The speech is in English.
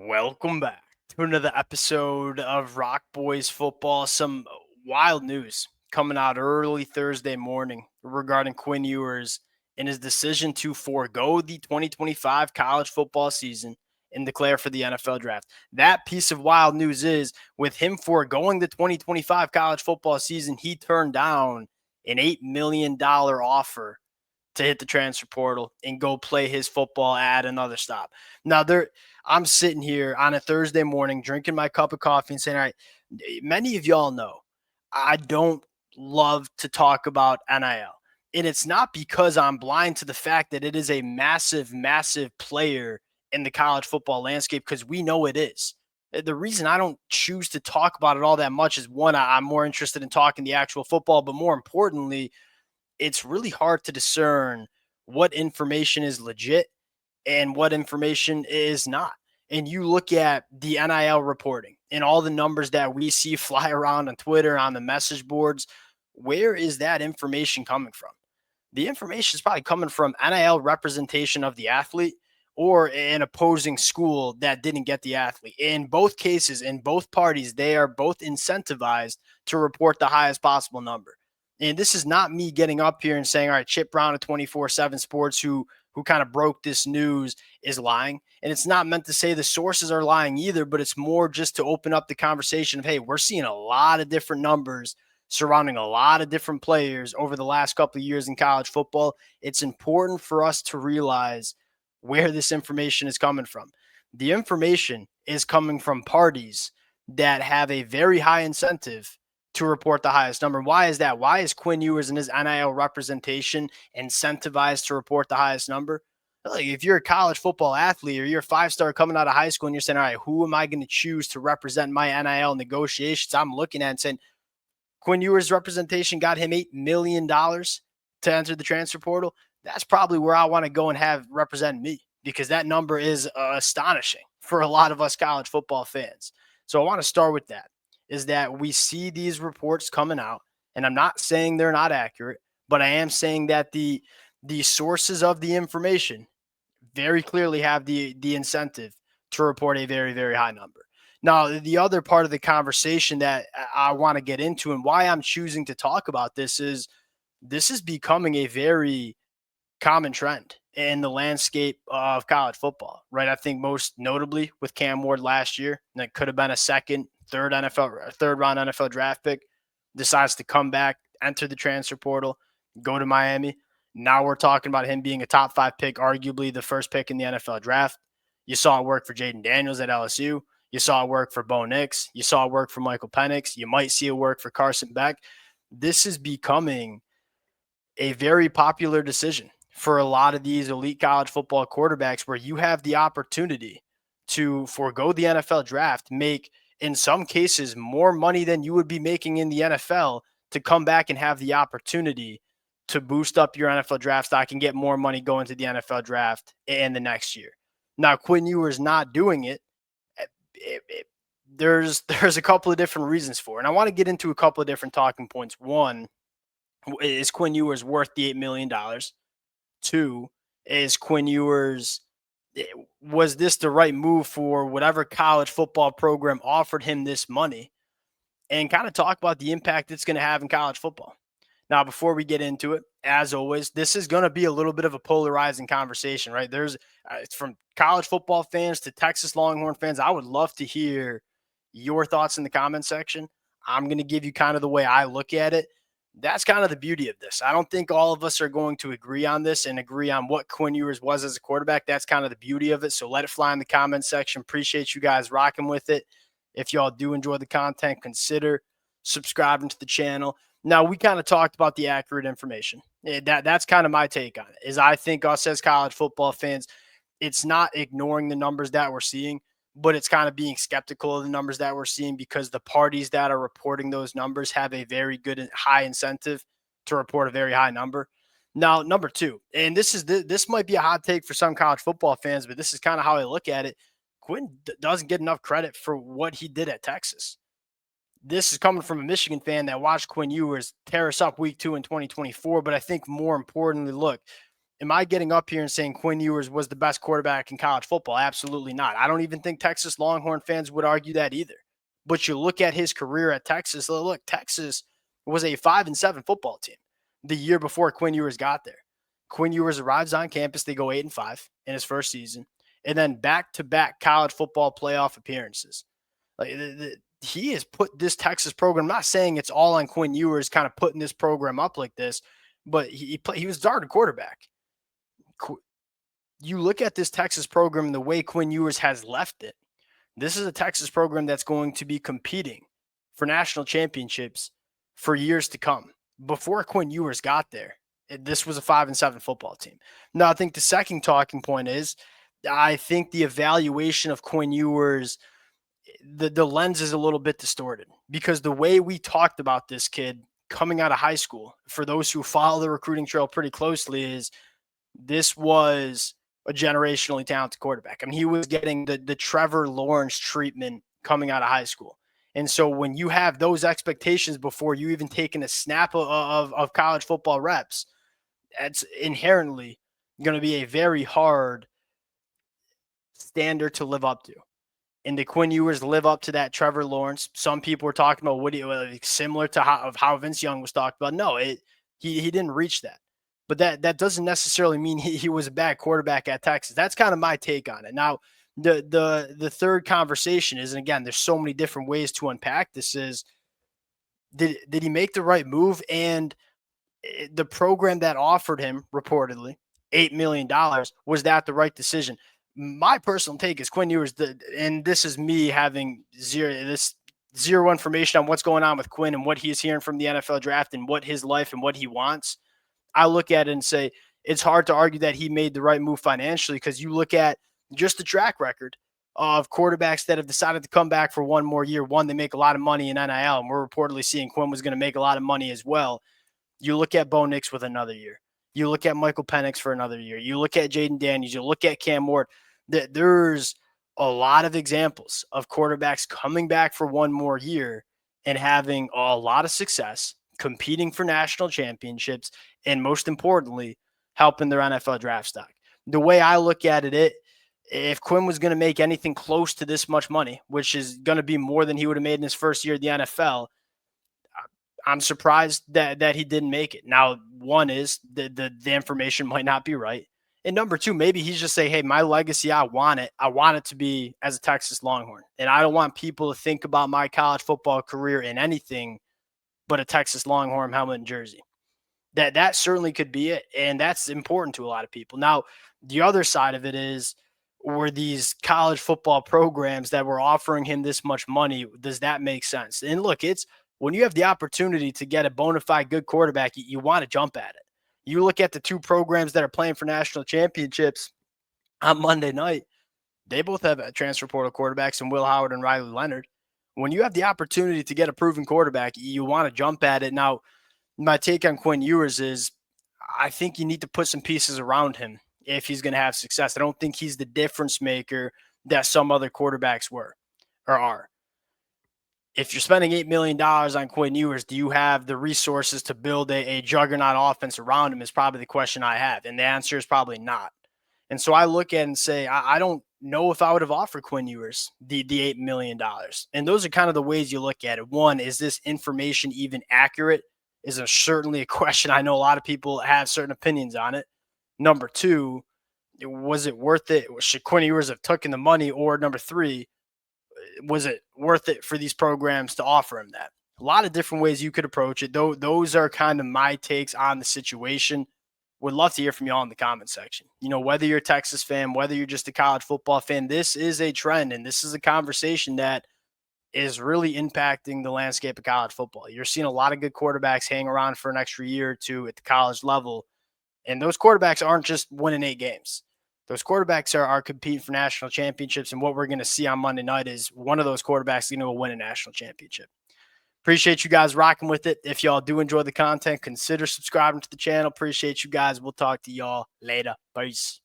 Welcome back to another episode of Rock Boys Football. Some wild news coming out early Thursday morning regarding Quinn Ewers and his decision to forego the 2025 college football season and declare for the NFL draft. That piece of wild news is with him foregoing the 2025 college football season, he turned down an $8 million offer to hit the transfer portal and go play his football at another stop. Now I'm sitting here on a Thursday morning drinking my cup of coffee and saying, all right, many of y'all know I don't love to talk about NIL. And it's not because I'm blind to the fact that it is a massive, massive player in the college football landscape, because we know it is. The reason I don't choose to talk about it all that much is one, I'm more interested in talking the actual football, but more importantly, it's really hard to discern what information is legit and what information is not. And you look at the NIL reporting and all the numbers that we see fly around on Twitter, on the message boards, where is that information coming from? The information is probably coming from NIL representation of the athlete or an opposing school that didn't get the athlete. In both cases, in both parties, they are both incentivized to report the highest possible number. And this is not me getting up here and saying, all right, Chip Brown of 24/7 Sports, who kind of broke this news, is lying. And it's not meant to say the sources are lying either, but it's more just to open up the conversation of, hey, we're seeing a lot of different numbers surrounding a lot of different players over the last couple of years in college football. It's important for us to realize where this information is coming from. The information is coming from parties that have a very high incentive to report the highest number. Why is that? Why is Quinn Ewers and his NIL representation incentivized to report the highest number? Like, if you're a college football athlete or you're a five-star coming out of high school and you're saying, all right, who am I going to choose to represent my NIL negotiations? I'm looking at and saying, Quinn Ewers' representation got him $8 million to enter the transfer portal. That's probably where I want to go and have represent me, because that number is astonishing for a lot of us college football fans. So I want to start with that, is that we see these reports coming out, and I'm not saying they're not accurate, but I am saying that the sources of the information very clearly have the incentive to report a very, very high number. Now, the other part of the conversation that I want to get into and why I'm choosing to talk about this is becoming a very common trend in the landscape of college football, right? I think most notably with Cam Ward last year, that could have been a third round NFL draft pick, decides to come back, enter the transfer portal, go to Miami. Now we're talking about him being a top 5 pick, arguably the first pick in the NFL draft. You saw it work for Jaden Daniels at LSU. You saw it work for Bo Nix. You saw it work for Michael Penix. You might see it work for Carson Beck. This is becoming a very popular decision for a lot of these elite college football quarterbacks, where you have the opportunity to forego the NFL draft, make in some cases more money than you would be making in the NFL, to come back and have the opportunity to boost up your NFL draft stock and get more money going to the NFL draft in the next year. Now, Quinn Ewers not doing it, there's a couple of different reasons for it. And I want to get into a couple of different talking points. One, is Quinn Ewers worth the $8 million? Two, is Quinn Ewers, eh, was this the right move for whatever college football program offered him this money? And kind of talk about the impact it's going to have in college football. Now, before we get into it, as always, this is going to be a little bit of a polarizing conversation, right? There's from college football fans to Texas Longhorn fans. I would love to hear your thoughts in the comment section. I'm going to give you kind of the way I look at it. That's kind of the beauty of this. I don't think all of us are going to agree on this and agree on what Quinn Ewers was as a quarterback. That's kind of the beauty of it. So let it fly in the comment section. Appreciate you guys rocking with it. If y'all do enjoy the content, consider subscribing to the channel. Now, we kind of talked about the accurate information. That's kind of my take on it, is I think us as college football fans, it's not ignoring the numbers that we're seeing, but it's kind of being skeptical of the numbers that we're seeing, because the parties that are reporting those numbers have a very good and high incentive to report a very high number. Now, number two, and this might be a hot take for some college football fans, but this is kind of how I look at it. Quinn doesn't get enough credit for what he did at Texas. This is coming from a Michigan fan that watched Quinn Ewers tear us up week 2 in 2024. But I think more importantly, look, Am I getting up here and saying Quinn Ewers was the best quarterback in college football? Absolutely not. I don't even think Texas Longhorn fans would argue that either. But you look at his career at Texas, look, Texas was a 5-7 football team the year before Quinn Ewers got there. Quinn Ewers arrives on campus, they go 8-5 in his first season, and then back-to-back college football playoff appearances. Like he has put this Texas program. I'm not saying it's all on Quinn Ewers kind of putting this program up like this, but he was starting quarterback. You look at this Texas program and the way Quinn Ewers has left it. This is a Texas program that's going to be competing for national championships for years to come. Before Quinn Ewers got there, this was a 5-7 football team. Now, I think the second talking point is I think the evaluation of Quinn Ewers, the lens is a little bit distorted because the way we talked about this kid coming out of high school, for those who follow the recruiting trail pretty closely, is this was a generationally talented quarterback. I mean, he was getting the Trevor Lawrence treatment coming out of high school. And so when you have those expectations before you even taking a snap of college football reps, that's inherently going to be a very hard standard to live up to. And the Quinn Ewers live up to that Trevor Lawrence. Some people were talking about similar to how Vince Young was talked about. No, he didn't reach that. But that doesn't necessarily mean he was a bad quarterback at Texas. That's kind of my take on it. Now, the third conversation is, and again, there's so many different ways to unpack this, is did he make the right move? And the program that offered him reportedly $8 million, was that the right decision? My personal take is Quinn Ewers, and this is me having zero information on what's going on with Quinn and what he's hearing from the NFL draft and what his life and what he wants. I look at it and say it's hard to argue that he made the right move financially because you look at just the track record of quarterbacks that have decided to come back for one more year. One, they make a lot of money in NIL, and we're reportedly seeing Quinn was going to make a lot of money as well. You look at Bo Nix with another year. You look at Michael Penix for another year. You look at Jaden Daniels. You look at Cam Ward. There's a lot of examples of quarterbacks coming back for one more year and having a lot of success, competing for national championships, and most importantly, helping their NFL draft stock. The way I look at it, if Quinn was going to make anything close to this much money, which is going to be more than he would have made in his first year at the NFL, I'm surprised that he didn't make it. Now, one is the information might not be right. And number two, maybe he's just saying, hey, my legacy, I want it to be as a Texas Longhorn. And I don't want people to think about my college football career in anything but a Texas Longhorn helmet and jersey. That certainly could be it. And that's important to a lot of people. Now, the other side of it is, were these college football programs that were offering him this much money, does that make sense? And look, it's when you have the opportunity to get a bona fide good quarterback, you want to jump at it. You look at the two programs that are playing for national championships on Monday night, they both have transfer portal quarterbacks in Will Howard and Riley Leonard. When you have the opportunity to get a proven quarterback, you want to jump at it. Now, my take on Quinn Ewers is I think you need to put some pieces around him if he's going to have success. I don't think he's the difference maker that some other quarterbacks were or are. If you're spending $8 million on Quinn Ewers, do you have the resources to build a juggernaut offense around him is probably the question I have. And the answer is probably not. And so I look at it and say, I don't know if I would have offered Quinn Ewers the $8 million. And those are kind of the ways you look at it. One, is this information even accurate? Is certainly a question. I know a lot of people have certain opinions on it. Number two, was it worth it? Should Quinn Ewers have taken the money? Or number three, was it worth it for these programs to offer him that? A lot of different ways you could approach it. Those are kind of my takes on the situation. Would love to hear from y'all in the comment section. You know, whether you're a Texas fan, whether you're just a college football fan, this is a trend, and this is a conversation that is really impacting the landscape of college football. You're seeing a lot of good quarterbacks hang around for an extra year or two at the college level, and those quarterbacks aren't just winning 8 games. Those quarterbacks are competing for national championships, and what we're going to see on Monday night is one of those quarterbacks going to win a national championship. Appreciate you guys rocking with it. If y'all do enjoy the content, consider subscribing to the channel. Appreciate you guys. We'll talk to y'all later. Peace.